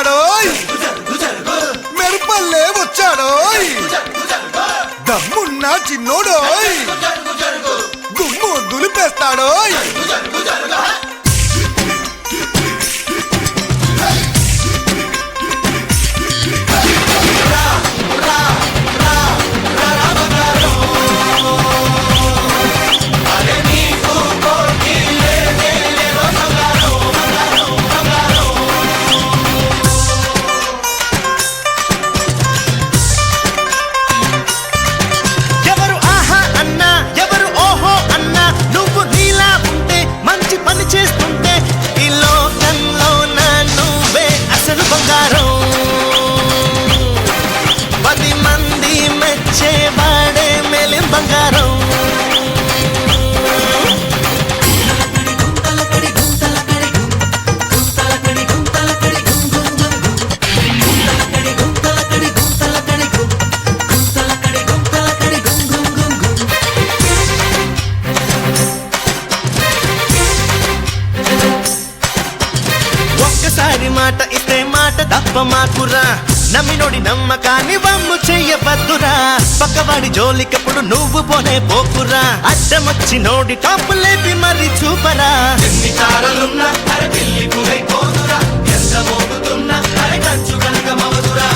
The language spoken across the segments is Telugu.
వచ్చాడోయ్, మెరుపల్లే వచ్చాడోయ్, దమ్మున్న చిన్నోడోయ్, గుమ్ము దులిపేస్తాడోయ్. మాట ఇస్తే మాట తప్ప మాకురా, నమ్మినోడి నమ్మకాన్ని వమ్ము చెయ్యవద్దురా. పక్కవాడి జోలికప్పుడు నువ్వు పోనే పోకురా, అడ్డమొచ్చి నోడి టాపు లేపి మరి చూపరా. ఎన్ని తారలున్నా అరే పెళ్లి పోదురా, ఎంత మోగుతున్నా అరే ఖర్చు కనుక మవదురా.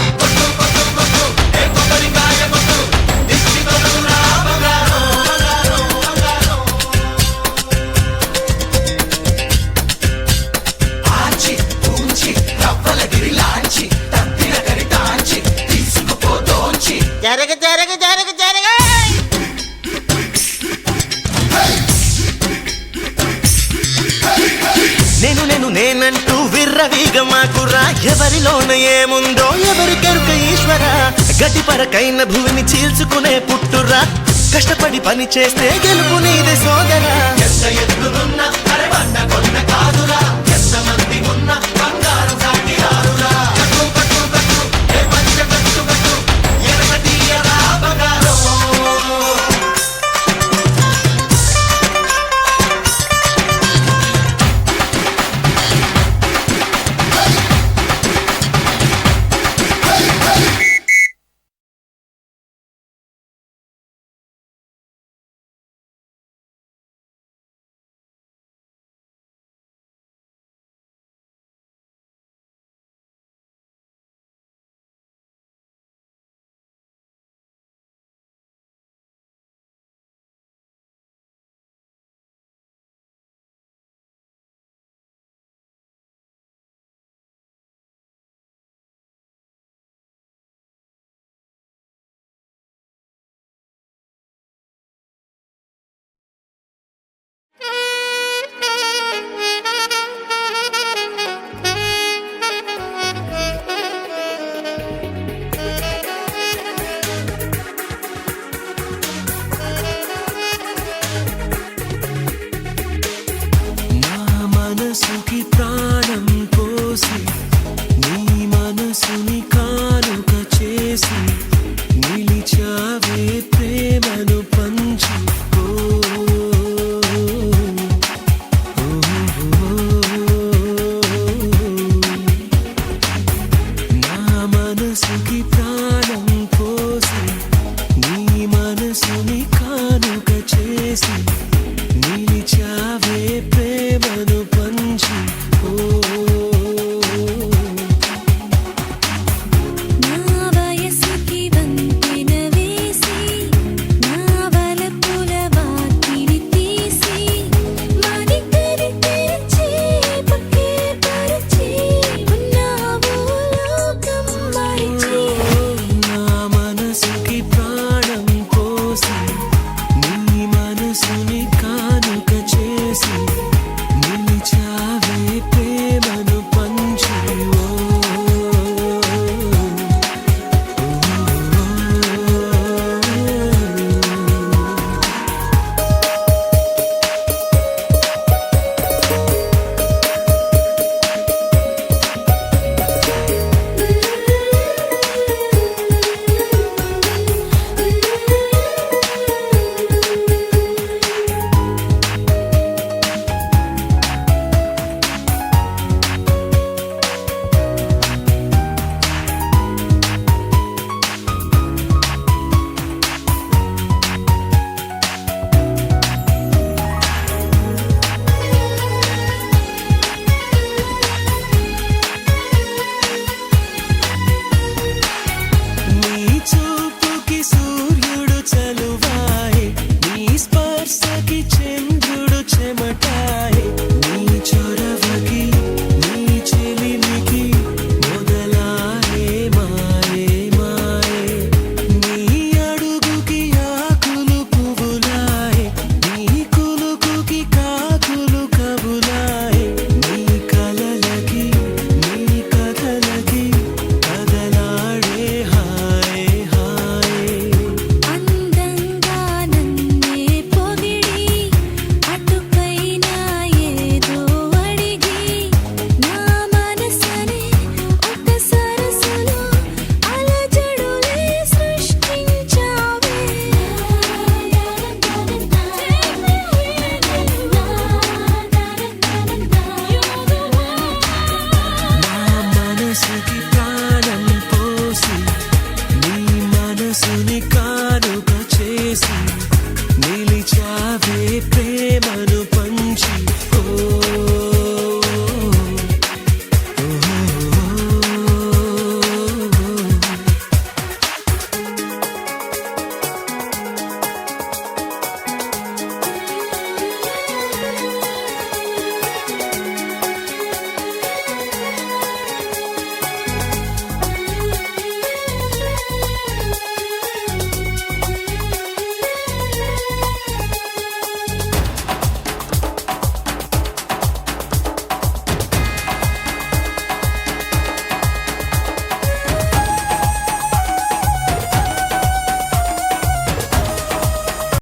జరగ జరగ జరగ జరగ నేను నేను నేనంటూ విర్రవీగ మాకురా, ఎవరిలోన ఏముందో ఎవరికెరుక ఈశ్వర. గడ్డి పరకైన భూమిని చీల్చుకునే పుట్టురా, కష్టపడి పని చేస్తే గెలుపు నీదే సోదరా. ఎంత ఎత్తులున్నా అరే బండ కొండ కాదురా, ఎంత మంది ఉన్న బంగారు సాటి రారురా. పిలిచావే